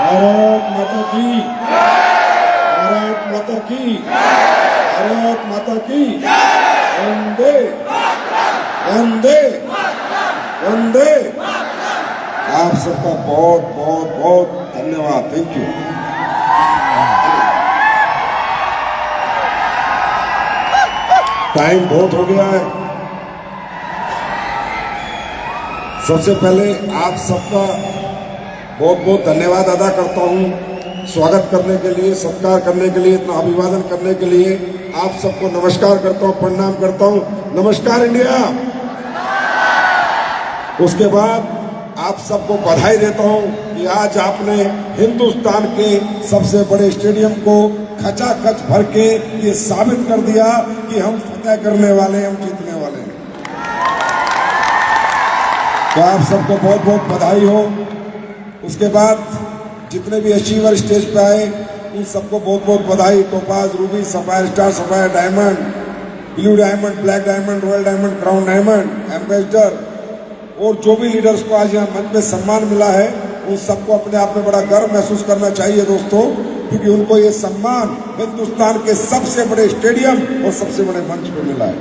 भारत माता की, भारत माता की, भारत माता की, वंदे वंदे वंदे। आप सबका बहुत बहुत बहुत धन्यवाद। Thank you. टाइम बहुत हो गया है। सबसे पहले आप सबका बहुत बहुत धन्यवाद अदा करता हूं, स्वागत करने के लिए, सत्कार करने के लिए, इतना अभिवादन करने के लिए। आप सबको नमस्कार करता हूं, प्रणाम करता हूं। नमस्कार इंडिया। उसके बाद आप सबको बधाई देता हूं कि आज आपने हिंदुस्तान के सबसे बड़े स्टेडियम को खचाखच भर के ये साबित कर दिया कि हम फतेह करने वाले हैं, हम जीतने वाले हैं। तो आप सबको बहुत बहुत बधाई हो। उसके बाद जितने भी अचीवर स्टेज पे आए उन सबको बहुत बहुत बधाई। Topaz, Ruby, sapphire star, sapphire diamond, blue diamond, black diamond, royal diamond, crown diamond, ambassador और जो भी लीडर्स को आज यहाँ मंच में सम्मान मिला है उन सबको अपने आप में बड़ा गर्व महसूस करना चाहिए दोस्तों, क्योंकि उनको ये सम्मान हिंदुस्तान के सबसे बड़े स्टेडियम और सबसे बड़े मंच पे मिला है।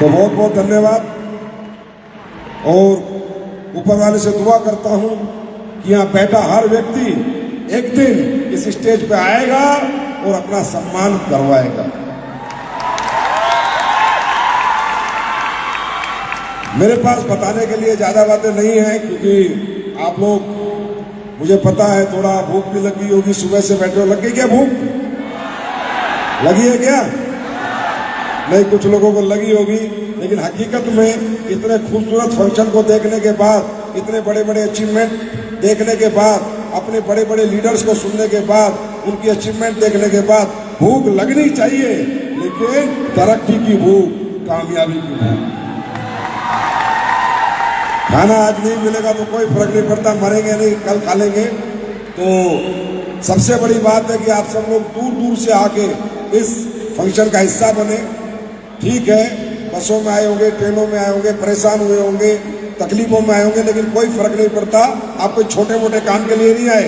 तो बहुत बहुत धन्यवाद। और ऊपर वाले से दुआ करता हूं कि यहाँ बैठा हर व्यक्ति एक दिन इस स्टेज पे आएगा और अपना सम्मान करवाएगा। मेरे पास बताने के लिए ज्यादा बातें नहीं है, क्योंकि आप लोग, मुझे पता है थोड़ा भूख भी लगी होगी, सुबह से बैठे हो। लग गई क्या भूख? लगी है क्या? नहीं, कुछ लोगों को लगी होगी, लेकिन हकीकत में इतने खूबसूरत फंक्शन को देखने के बाद, इतने बड़े बड़े अचीवमेंट देखने के बाद, अपने बड़े बड़े लीडर्स को सुनने के बाद, उनकी अचीवमेंट देखने के बाद भूख लगनी चाहिए, लेकिन तरक्की की भूख, कामयाबी की भूख। खाना आज नहीं मिलेगा तो कोई फर्क नहीं पड़ता, मरेंगे नहीं, कल खा लेंगे। तो सबसे बड़ी बात है कि आप सब लोग दूर दूर से आके इस फंक्शन का हिस्सा बने। ठीक है, बसों में आए होंगे, ट्रेनों में आए होंगे, परेशान हुए होंगे, तकलीफों में आए होंगे, लेकिन कोई फर्क नहीं पड़ता। आप कोई छोटे मोटे काम के लिए नहीं आए,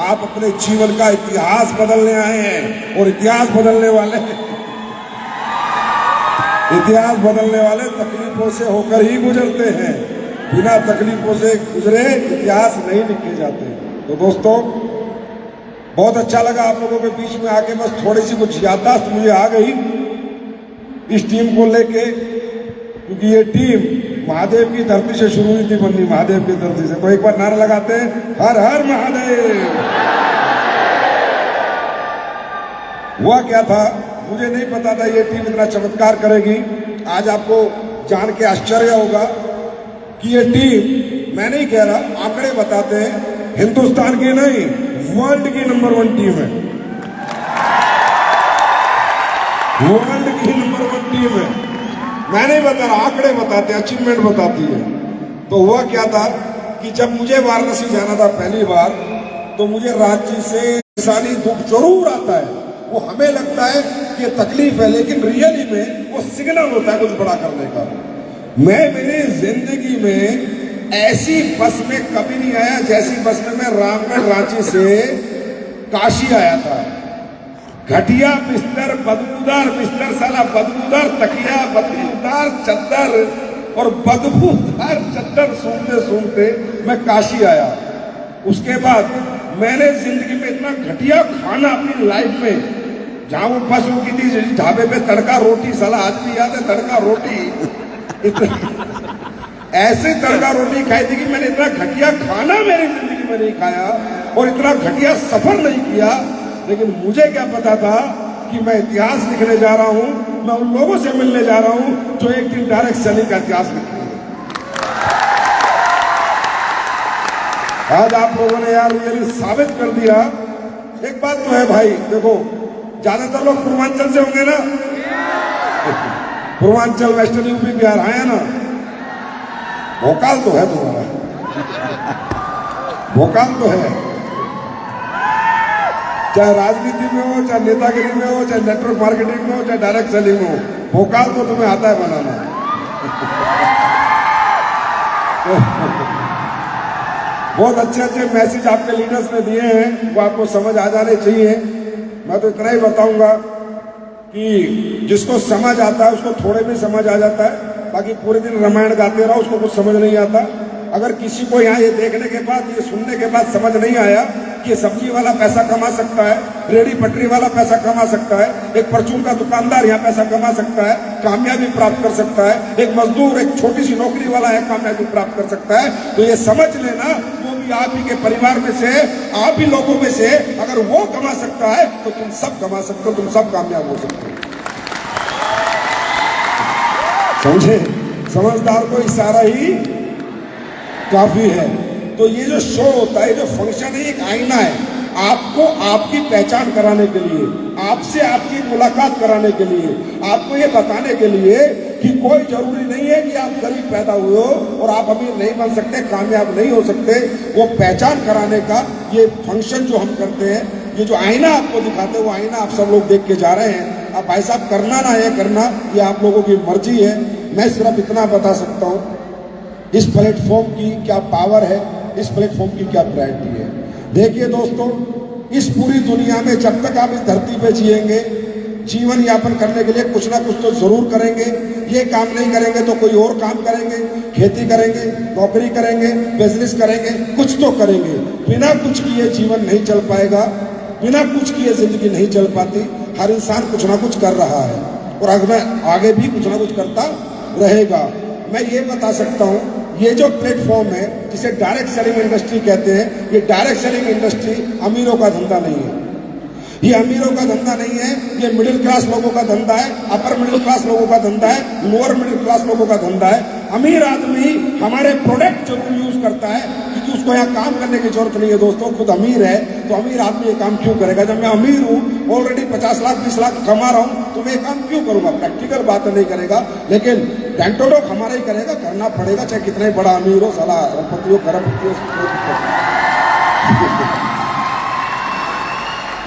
आप अपने जीवन का इतिहास बदलने आए हैं। और इतिहास बदलने वाले तकलीफों से होकर ही गुजरते हैं। बिना तकलीफों से गुजरे इतिहास नहीं लिखे जाते। तो दोस्तों, बहुत अच्छा लगा आप लोगों के बीच में आके। बस थोड़ी सी कुछ याददाश्त मुझे आ गई इस टीम को लेके, क्योंकि ये टीम महादेव की धरती से शुरू हुई थी बननी, महादेव की धरती से। तो एक बार नारा लगाते हैं, हर हर महादेव। हुआ क्या था, मुझे नहीं पता था ये टीम इतना चमत्कार करेगी। आज आपको जान के आश्चर्य होगा कि ये टीम, मैं नहीं कह रहा, आंकड़े बताते हैं, हिंदुस्तान की नहीं, वर्ल्ड की नंबर 1 टीम है। वर्ल्ड की नंबर 1 टीम है। मैं नहीं बता रहा, आंकड़े बताते हैं, अचीवमेंट बताती है। तो हुआ क्या था कि जब मुझे वाराणसी जाना था पहली बार, तो मुझे रांची से इंसानी दुख जरूर आता है। वो हमें लगता है कि ये तकलीफ है, लेकिन रियली में वो सिग्नल होता है कुछ बड़ा करने का। मैं मेरी जिंदगी में ऐसी बस में कभी नहीं आया जैसी बस में मैं रामगढ़ रांची से काशी आया था। घटिया बिस्तर, बदबूदार बिस्तर, साला बदबूदार तकिया, बदबूदार चद्दर और बदबूदार चद्दर सूंघते सूंघते मैं काशी आया। उसके बाद मैंने जिंदगी में इतना घटिया खाना अपनी लाइफ में, जहां वो बस रुकी थी ढाबे पे, तड़का रोटी, साला आज भी याद है तड़का रोटी। ऐसे तड़का रोटी खाई थी कि मैंने इतना घटिया खाना मेरी जिंदगी में नहीं खाया और इतना घटिया सफर नहीं किया। लेकिन मुझे क्या पता था कि मैं इतिहास लिखने जा रहा हूं, मैं उन लोगों से मिलने जा रहा हूं जो एक दिन डायरेक्ट सेलिंग का इतिहास लिखेंगे। आज आप लोगों ने यार ये साबित कर दिया। एक बात तो है भाई, देखो ज्यादातर लोग पूर्वांचल से होंगे ना, पूर्वांचल, वेस्टर्न यूपी, बिहार आया ना, भोकाल तो है तुम्हारा, भोकाल तो है। चाहे राजनीति में हो, चाहे नेतागिरी में हो, चाहे नेटवर्क मार्केटिंग में हो, चाहे डायरेक्ट सेलिंग में हो, भोकाल तो तुम्हें आता है बनाना। बहुत अच्छे अच्छे मैसेज आपके लीडर्स ने दिए हैं, वो आपको समझ आ जाने चाहिए। मैं तो इतना ही बताऊंगा कि जिसको समझ आता है उसको थोड़े भी समझ आ जाता है, बाकी पूरे दिन रामायण गाते रहो उसको कुछ समझ नहीं आता। अगर किसी को यहाँ ये देखने के बाद, ये सुनने के बाद समझ नहीं आया कि सब्जी वाला पैसा कमा सकता है, रेडी पटरी वाला पैसा कमा सकता है, एक परचून का दुकानदार यहाँ पैसा कमा सकता है, कामयाबी प्राप्त कर सकता है, एक मजदूर एक छोटी सी नौकरी वाला है कामयाबी प्राप्त कर सकता है, तो ये समझ लेना वो भी आप ही के परिवार में से, आप ही लोगों में से अगर वो कमा सकता है तो तुम सब कमा सकते हो, तुम सब कामयाब हो सकते हो। समझे? समझदार को इशारा ही काफी है। तो ये जो शो होता है, जो फंक्शन है, एक आईना है आपको आपकी पहचान कराने के लिए, आपसे आपकी मुलाकात कराने के लिए, आपको ये बताने के लिए कि कोई जरूरी नहीं है कि आप गरीब पैदा हुए हो और आप अमीर नहीं बन सकते, कामयाब नहीं हो सकते। वो पहचान कराने का ये फंक्शन जो हम करते हैं, ये जो आईना आपको दिखाते हैं, वो आईना आप सब लोग देख के जा रहे हैं। अब भाई साहब करना ना ये करना, ये आप लोगों की मर्जी है। मैं सिर्फ इतना बता सकता हूँ, इस प्लेटफॉर्म की क्या पावर है, इस प्लेटफॉर्म की क्या प्रायोरिटी है। देखिए दोस्तों, इस पूरी दुनिया में जब तक आप इस धरती पे जिएंगे, जीवन यापन करने के लिए कुछ ना कुछ तो जरूर करेंगे। ये काम नहीं करेंगे तो कोई और काम करेंगे, खेती करेंगे, नौकरी करेंगे, बिजनेस करेंगे, कुछ तो करेंगे। बिना कुछ किए जीवन नहीं चल पाएगा, बिना कुछ किए जिंदगी नहीं चल पाती। हर इंसान कुछ ना कुछ कर रहा है और आगे भी कुछ ना कुछ करता रहेगा। मैं ये बता सकता हूँ, ये जो प्लेटफॉर्म है जिसे डायरेक्ट सेलिंग इंडस्ट्री कहते हैं, ये डायरेक्ट सेलिंग इंडस्ट्री अमीरों का धंधा नहीं है। ये अमीरों का धंधा नहीं है, ये मिडिल क्लास लोगों का धंधा है, अपर मिडिल क्लास लोगों का धंधा है, लोअर मिडिल क्लास लोगों का धंधा है। अमीर आदमी हमारे प्रोडक्ट जरूर यूज करता है क्योंकि उसको यहाँ काम करने की जरूरत नहीं है। दोस्तों, खुद अमीर है तो अमीर आदमी ये काम क्यों करेगा? जब मैं अमीर हूँ, ऑलरेडी 50 लाख 20 लाख कमा रहा हूँ, तो मैं ये काम क्यों करूंगा? प्रैक्टिकल बात नहीं करेगा, लेकिन डेंटोडोक हमारा ही करेगा, करना पड़ेगा, चाहे कितना ही बड़ा अमीर हो, साला अरबपति हो, करोड़पति हो,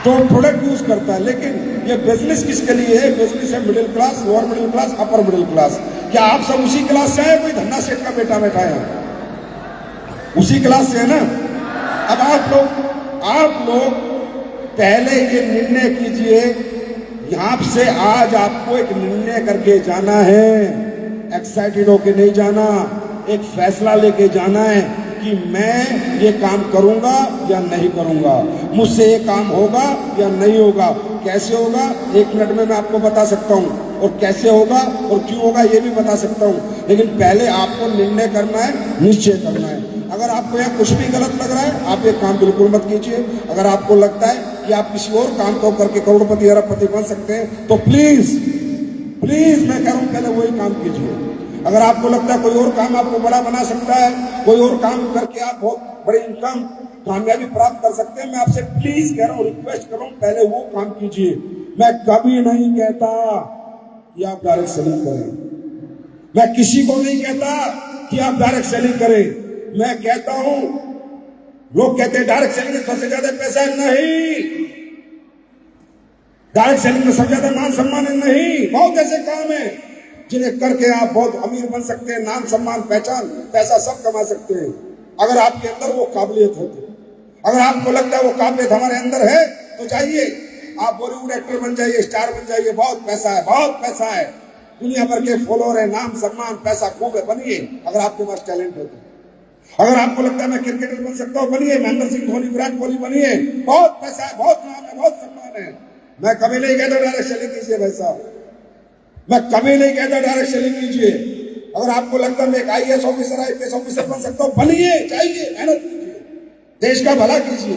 तो प्रोडक्ट यूज करता है। लेकिन ये बिजनेस किसके लिए है? बिजनेस है middle class, lower middle class, upper middle class. क्या आप सब उसी क्लास से हैं? कोई धन्ना सेठ का बेटा बैठा है, उसी क्लास से है ना? अब आप लोग पहले ये निर्णय कीजिए, यहां से आज आपको एक निर्णय करके जाना है, एक्साइटेड होके नहीं जाना, एक फैसला लेके जाना है कि मैं ये काम करूंगा या नहीं करूंगा, मुझसे ये काम होगा या नहीं होगा। कैसे होगा 1 मिनट में मैं आपको बता सकता हूँ, और कैसे होगा और क्यों होगा ये भी बता सकता हूँ, लेकिन पहले आपको निर्णय करना है, निश्चय करना है। अगर आपको यहाँ कुछ भी गलत लग रहा है, आप ये काम बिल्कुल मत कीजिए। अगर आपको लगता है कि आप किसी और काम को करके करोड़पति अरबपति बन सकते हैं, तो प्लीज मैं कह रहा हूँ पहले वही काम कीजिए। अगर आपको लगता है कोई और काम आपको बड़ा बना सकता है, कोई और काम करके आप बहुत बड़ी इनकम कामयाबी प्राप्त कर सकते हैं, मैं आपसे प्लीज कह रहा हूँ, रिक्वेस्ट कर रहा हूँ, पहले वो काम कीजिए। मैं कभी नहीं कहता कि आप डायरेक्ट सेलिंग करें, मैं किसी को नहीं कहता कि आप डायरेक्ट सेलिंग करें। मैं कहता हूं, लोग कहते हैं डायरेक्ट सेलिंग में सबसे ज्यादा पैसा है, नहीं। डायरेक्ट सेलिंग में सबसे ज्यादा मान सम्मान है, नहीं। बहुत ऐसे काम है जिन्हें करके आप बहुत अमीर बन सकते हैं, नाम सम्मान पहचान पैसा सब कमा सकते हैं, अगर आपके अंदर वो काबिलियत है तो। अगर आपको लगता है वो काबिलियत हमारे अंदर है तो जाइए, आप बॉलीवुड एक्टर बन जाइए, स्टार बन जाइए, बहुत पैसा है, बहुत पैसा है, दुनिया भर के फॉलोअर है, नाम सम्मान पैसा खूब है, बनिए अगर आपके पास टैलेंट है तो। अगर आपको लगता है मैं क्रिकेटर बन सकता हूँ, बनिए, महेंद्र सिंह धोनी, विराट कोहली बनिए, बहुत पैसा है, बहुत नाम है, बहुत सम्मान है। मैं कभी नहीं कहता डायरेक्ट सेलिंग कीजिए भाई साहब, मैं कभी नहीं कहता डायरेक्ट सेलिंग कीजिए। अगर आपको लगता है मैं एक IAS ऑफिसर, IPS ऑफिसर बन सकता हूँ, बनिए, चाहिए, मेहनत कीजिए, देश का भला कीजिए,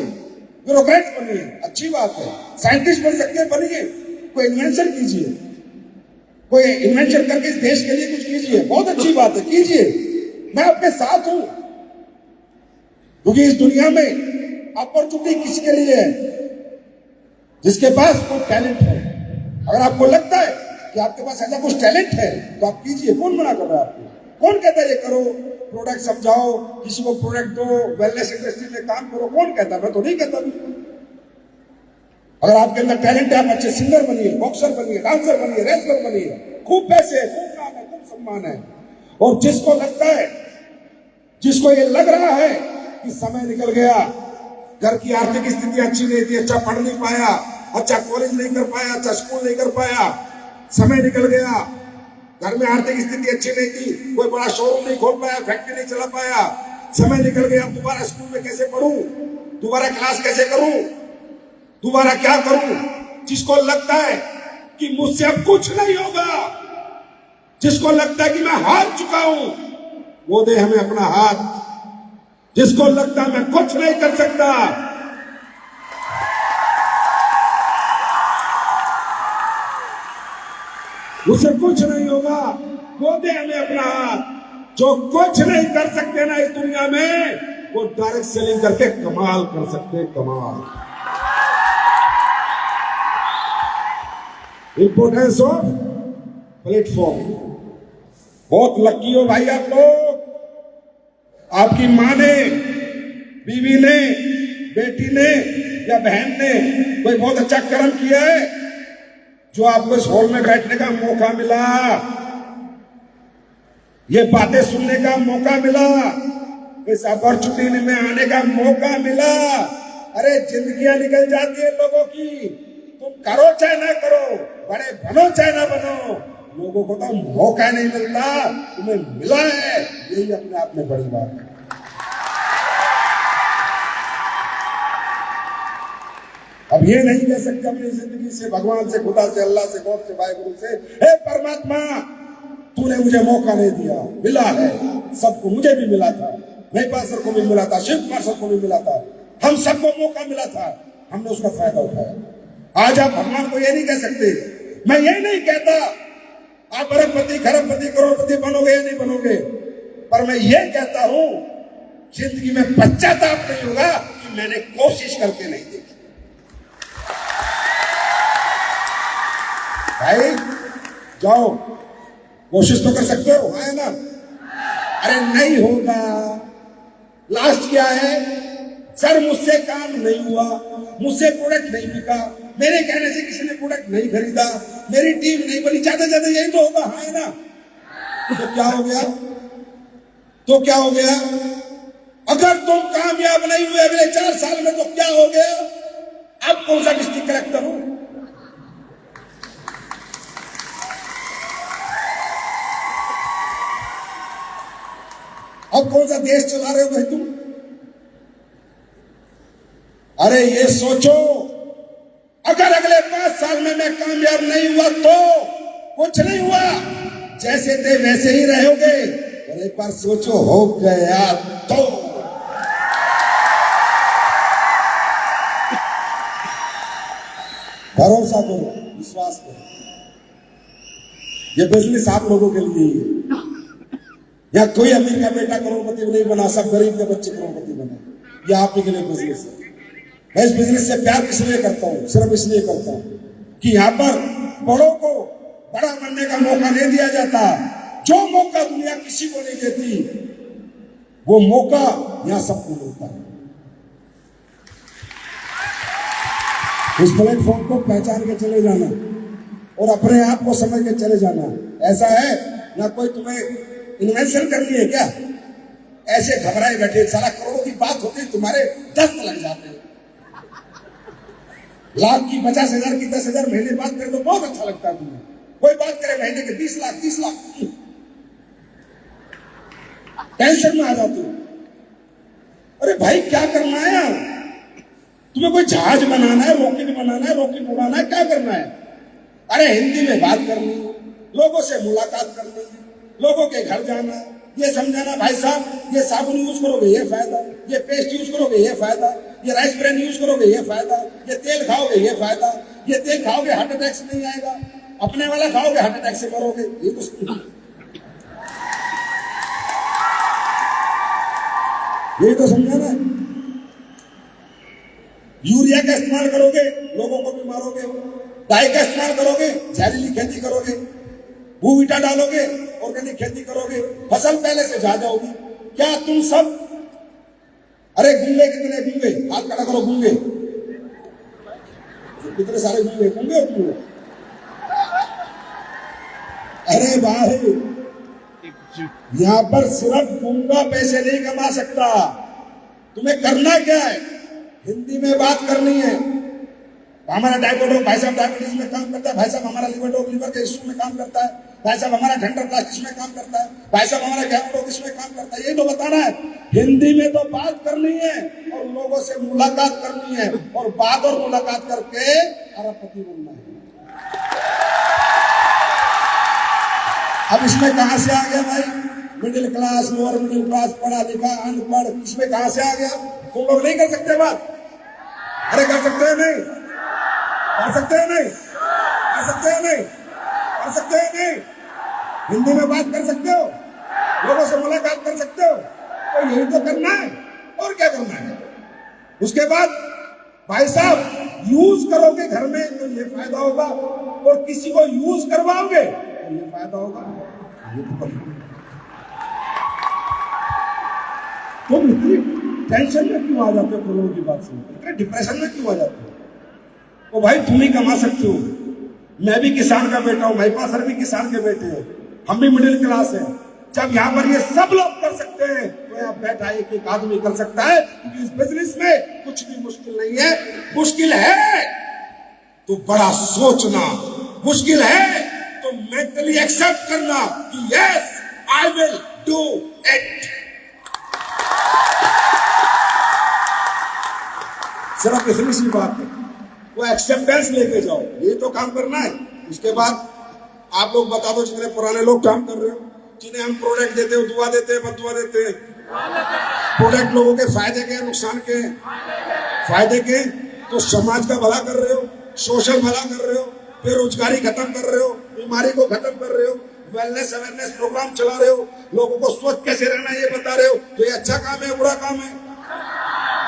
ब्यूरोक्रेट बनिए, अच्छी बात है। साइंटिस्ट बन सकते हैं, बनिए, कोई इन्वेंशन कीजिए, कोई इन्वेंशन करके इस देश के लिए कुछ कीजिए, बहुत अच्छी बात है, कीजिए, मैं आपके साथ हूं। क्योंकि इस दुनिया में अपॉर्चुनिटी किसके लिए है? जिसके पास कोई टैलेंट है। अगर आपको लगता है कि आपके पास ऐसा कुछ टैलेंट है तो आप कीजिए, कौन मना कर रहा है आपको? कौन कहता है ये करो, प्रोडक्ट समझाओ, किसी को प्रोडक्ट दो, वेलनेस इंडस्ट्री में काम करो, कौन कहता? मैं तो नहीं कहता बिल्कुल। अगर आपके अंदर टैलेंट है, आप अच्छे सिंगर बनिए, बॉक्सर बनिए, डांसर बनिए, रेसलर बनिए, खूब पैसे है, खूब नाम है, खूब सम्मान है। और जिसको लगता है, जिसको ये लग रहा है कि समय निकल गया, घर की आर्थिक स्थिति अच्छी नहीं थी, अच्छा पढ़ नहीं पाया, अच्छा कॉलेज नहीं कर पाया, अच्छा स्कूल नहीं कर पाया, समय निकल गया, घर में आर्थिक स्थिति अच्छी नहीं थी, कोई बड़ा शोरूम नहीं खोल पाया, फैक्ट्री नहीं चला पाया, समय निकल गया, दोबारा स्कूल में कैसे पढ़ूं, दोबारा क्लास कैसे करूं, दोबारा क्या करूं। जिसको लगता है कि मुझसे अब कुछ नहीं होगा, जिसको लगता है कि मैं हार चुका हूं, वो दे हमें अपना हाथ। जिसको लगता है मैं कुछ नहीं कर सकता, मुझसे कुछ नहीं होगा, वो दे हमें अपना हाथ। जो कुछ नहीं कर सकते ना इस दुनिया में, वो डायरेक्ट सेलिंग करके कमाल कर सकते हैं, कमाल। Importance of platform. बहुत लकी हो भाई आप लोग, आपकी माँ ने, बीवी ने, बेटी ने या बहन ने कोई बहुत अच्छा कर्म किया है जो आपको इस हॉल में बैठने का मौका मिला, ये बातें सुनने का मौका मिला, इस अपॉर्चुनिटी में आने का मौका मिला। अरे जिंदगियां निकल जाती है लोगों की, तुम करो चाहे ना करो, बड़े बनो चाहे ना बनो, लोगों को तो मौका नहीं मिलता, तुम्हें मिला है, यही अपने आप में बड़ी बात है। अब ये नहीं कह सकते अपनी जिंदगी से, भगवान से, खुदा से, अल्लाह से, गॉड से, वाहिगुरु से, हे परमात्मा तूने मुझे मौका नहीं दिया, मिला है सबको, मुझे भी मिला था, महिपाल सर को भी मिला था, शिव कुमार सर को भी मिला था, हम सबको मौका मिला था, हमने उसका फायदा उठाया। आज आप भगवान को ये नहीं कह सकते, मैं ये नहीं कहता आप अरबपति, खरबपति, करोड़पति बनोगे या नहीं बनोगे, पर मैं ये कहता हूं जिंदगी में पश्चाताप नहीं होगा कि मैंने कोशिश करके नहीं देखी। भाई जाओ, कोशिश तो कर सकते हो, है ना। अरे नहीं होगा, लास्ट क्या है, सर मुझसे काम नहीं हुआ, मुझसे प्रोडक्ट नहीं बिका, मेरे कहने से किसी ने प्रोडक्ट नहीं खरीदा, मेरी टीम नहीं बनी, ज्यादा ज्यादा यही तो होगा, है ना। तो क्या हो गया, तो क्या हो गया, अगर तुम कामयाब नहीं हुए अगले 4 साल में तो क्या हो गया, अब कौन सा डिस्ट्रिक्ट कलेक्टर हूं, अब कौन सा देश चला रहे हो भाई तुम। अरे ये सोचो, अगर अगले 5 साल में मैं कामयाब नहीं हुआ तो कुछ नहीं हुआ, जैसे थे वैसे ही रहोगे। और एक बार सोचो हो गया तो भरोसा करो, विश्वास करो, ये बिजनेस आप लोगों के लिए ही है। या कोई अमीर का बेटा करोड़पति नहीं बना, सब गरीब के बच्चे करोड़पति बने, ये आप ही के लिए बिजनेस है। मैं इस बिजनेस से प्यार इसलिए करता हूं, सिर्फ इसलिए करता हूं कि यहाँ पर बड़ों को बड़ा बनने का मौका नहीं दिया जाता। जो मौका दुनिया किसी को नहीं देती, वो मौका यहाँ सबको मिलता है। इस प्लेटफॉर्म को पहचान के चले जाना और अपने आप को समझ के चले जाना। ऐसा है ना, कोई तुम्हें इन्वेंशन करनी है क्या, ऐसे घबराए बैठे, सारा करोड़ों की बात होती है, तुम्हारे 10 लग जाते हैं, लाख की 50,000 की 10,000 महीने बात करे तो बहुत अच्छा लगता है तुम्हें, कोई बात करे महीने के 20 लाख 30 लाख, टेंशन में आ जाते हो। अरे भाई क्या करना है, तुम्हें कोई जहाज बनाना है, रॉकेट बनाना है, रॉकेट उड़ाना है, क्या करना है। अरे हिंदी में बात करनी है, लोगों से मुलाकात करनी है, लोगों के घर जाना, ये समझाना भाई साहब ये साबुन यूज करोगे ये फायदा, ये पेस्ट यूज करोगे ये फायदा, ये राइस ब्रांड यूज करोगे ये फायदा, ये तेल खाओगे ये फायदा, ये तेल खाओगे हार्ट अटैक से नहीं आएगा, अपने वाला खाओगे हार्ट अटैक से मरोगे, ये तो समझाना है। यूरिया का इस्तेमाल करोगे लोगों को भी मारोगे, डाई का इस्तेमाल करोगे जहरीली खेती करोगे, भूविटा डालोगे ऑर्गेनिक खेती करोगे, फसल पहले से ज्यादा होगी। क्या तुम सब, अरे गूंगे कितने गूंगे, हाथ खड़ा करो गूंगे, कितने सारे गूंगे गूंगे हो तुम। अरे भाई यहाँ पर सिर्फ गूंगा पैसे नहीं कमा सकता, तुम्हें करना क्या है, हिंदी में बात करनी है। हमारा डायबिटीज भाई साहब डायबिटीज में काम करता है, भाई साहब हमारा लीवर के इश्यू में काम करता है, भाई साहब हमारा डेंटल प्लास्टिक्स में काम करता है, भाई साहब हमारा गैस्ट्रोइंटेस्टाइनल में काम करता है। यही तो बताना है, हिंदी में तो बात करनी है और लोगों से मुलाकात करनी है और बात और मुलाकात करके अरबपति बनना है। अब इसमें कहां से आ गया भाई, middle class, lower middle class, पढ़ा लिखा, अनपढ़, इसमें कहां से आ गया? तुम लोग नहीं कर सकते बात? अरे कर सकते हैं नहीं? कर सकते हैं नहीं? कर सकते हैं नहीं? कर सकते हैं नहीं? हिंदी में बात कर सकते हो, लोगों से मुलाकात कर सकते हो, तो यही तो करना है और क्या करना है। उसके बाद भाई साहब यूज करोगे घर में तो ये फायदा होगा और किसी को यूज करवाओगे तो ये फायदा होगा। तुम इतनी टेंशन में क्यों आ जाते हो लोगों की बात सुन, इतने डिप्रेशन में क्यों आ जाते हो? तो भाई तुम ही कमा सकते हो, मैं भी किसान का बेटा हूं, भाई पास सर भी किसान के बेटे हैं, हम भी मिडिल क्लास हैं। जब यहाँ पर ये सब लोग कर सकते हैं तो यहाँ बैठा एक आदमी कर सकता है, क्योंकि इस बिजनेस में कुछ भी मुश्किल नहीं है। मुश्किल है तो बड़ा सोचना, मुश्किल है तो मेंटली एक्सेप्ट करना कि yes I will do it. सिर्फ इतनी सी बात है, वो एक्सेप्टेंस लेके जाओ, ये तो काम करना है। उसके बाद आप लोग बता दो, जितने पुराने लोग काम कर रहे हो, जिन्हें हम प्रोडक्ट देते हो, दुआ देते हैं, बदुआ देते हैं, प्रोडक्ट लोगों के फायदे के, नुकसान के, फायदे के, तो समाज का भला कर रहे हो, सोशल भला कर रहे हो, बेरोजगारी खत्म कर रहे हो, बीमारी को खत्म कर रहे हो, वेलनेस अवेयरनेस प्रोग्राम चला रहे हो, लोगों को स्वस्थ कैसे रहना है ये बता रहे हो, तो ये अच्छा काम है बुरा काम है?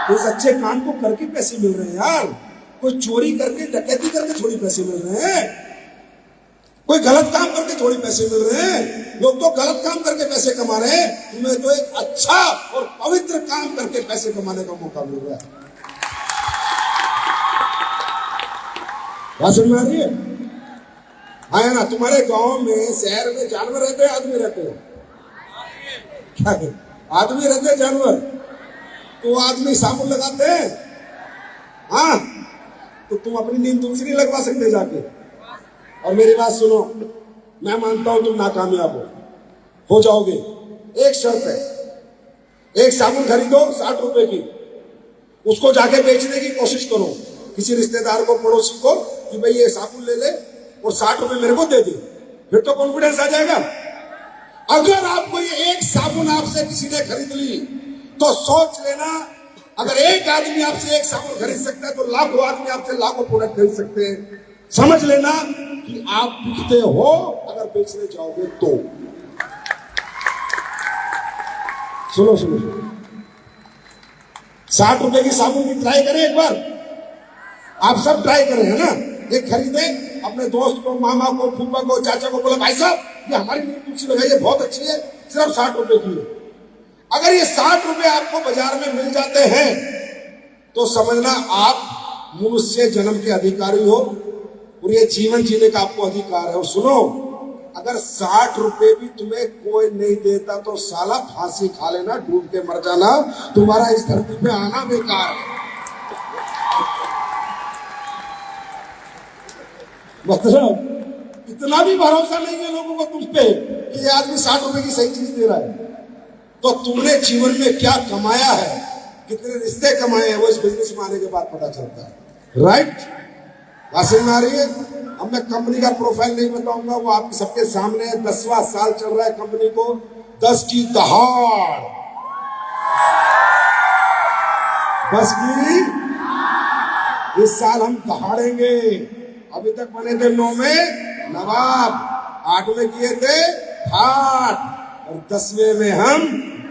तो इस अच्छे काम को करके पैसे मिल रहे हैं यार, कोई चोरी करके डकैती करके थोड़ी पैसे मिल रहे हैं, कोई गलत काम करके थोड़ी पैसे मिल रहे हैं। लोग तो गलत काम करके पैसे कमा रहे हैं, तुम्हें तो एक अच्छा और पवित्र काम करके पैसे कमाने का मौका मिल रहा है। बात समझ में आ रही है? है ना? तुम्हारे गांव में, शहर में जानवर रहते हैं, आदमी रहते हैं? क्या है? आदमी रहते हैं, जानवर? तो आदमी साबुन लगाते हैं, हाँ? तो तुम अपनी नींद तुमसे नहीं लगवा सकते जाके। और मेरी बात सुनो, मैं मानता हूं तुम नाकामयाब हो जाओगे, एक शर्त है, एक साबुन खरीदो 60 रुपए की, उसको जाके बेचने की कोशिश करो किसी रिश्तेदार को, पड़ोसी को, कि भाई ये साबुन ले ले और 60 रुपए मेरे को दे दे, फिर तो कॉन्फिडेंस आ जाएगा। अगर आपको ये एक साबुन आपसे किसी ने खरीद ली तो सोच लेना, अगर एक आदमी आपसे एक साबुन खरीद सकता है तो लाखों आदमी आपसे लाखों प्रोडक्ट खरीद सकते हैं। समझ लेना कि आप बिकते हो अगर बेचने जाओगे तो। सुनो सुनो, 60 रुपए की साबुन की ट्राई करें एक बार, आप सब ट्राई करें, है ना? एक खरीदे, अपने दोस्त को, मामा को, फूफा को, चाचा को बोला, भाई साहब ये हमारी नीम तुलसी लगाई है, बहुत अच्छी है, सिर्फ 60 रुपए की है। अगर ये 60 रुपए आपको बाजार में मिल जाते हैं तो समझना आप मनुष्य जन्म के अधिकारी हो और ये जीवन जीने का आपको अधिकार है। और सुनो, अगर 60 रुपए भी तुम्हें कोई नहीं देता तो साला फांसी खा लेना, डूब के मर जाना, तुम्हारा इस धरती पे आना बेकार है। मतलब इतना भी भरोसा नहीं है लोगों को तुम पे कि ये आदमी 60 रुपए की सही चीज दे रहा है। तो तुमने जीवन में क्या कमाया है, कितने रिश्ते कमाए हैं, वो इस बिजनेस में आने के बाद पता चलता है। राइट? हासिल में आ रही है? अब मैं कंपनी का प्रोफाइल नहीं बताऊंगा, वो आप सबके सामने है। 10वां साल चल रहा है कंपनी को, 10 की दहाड़, 10 की इस साल हम दहाड़ेंगे। अभी तक बने थे 9 में नवाब, 8 में किए थे हाट, और 10वें में हम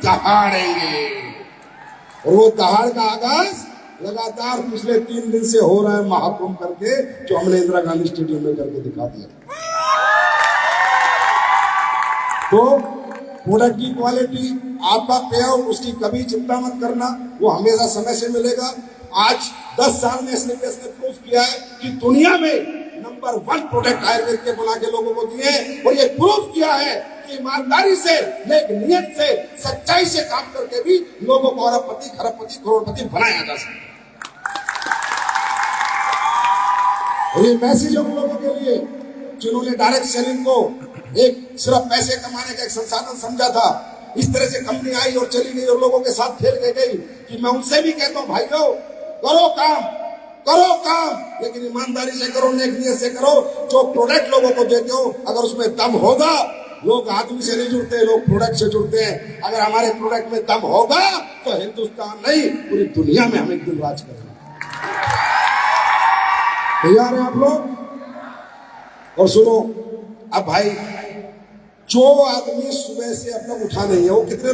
दहाड़ेंगे। और वो दहाड़ का आगाज लगातार पिछले 3 दिन से हो रहा है, महाकुंभ करके, जो हमने इंदिरा गांधी स्टेडियम में करके दिखा दिया। तो प्रोडक्ट की क्वालिटी, आपका पे आउट, उसकी कभी चिंता मत करना, वो हमेशा समय से मिलेगा। आज 10 साल में एसनेपेस ने प्रूफ किया है कि दुनिया में नंबर 1 प्रोडक्ट आयुर्वेद के बना के लोगों को दिए, और ये प्रूफ किया है कि ईमानदारी से, नेक नियत से, सच्चाई से काम करके भी लोगों को अरबपति, खरबपति, करोड़पति बनाया जा सकता है। ये मैसेज उन लोगों के लिए जिन्होंने डायरेक्ट सेलिंग को एक सिर्फ पैसे कमाने का एक संसाधन समझा था। इस तरह से कंपनी आई और चली गई और लोगों के साथ खेल के गई कि मैं उनसे भी कहता हूं, भाइयों करो काम, लेकिन ईमानदारी से करो, नेक नियत से करो। जो प्रोडक्ट लोगों को देते हो, अगर उसमें दम होगा, लोग आदमी से नहीं जुड़ते, लोग प्रोडक्ट से जुड़ते हैं। अगर हमारे प्रोडक्ट में दम होगा तो हिंदुस्तान नहीं, पूरी दुनिया में हम एक दिन राज करेंगे। तैयार हैं आप लोग? और सुनो, अब भाई जो आदमी सुबह से अब तक उठा नहीं है, वो कितने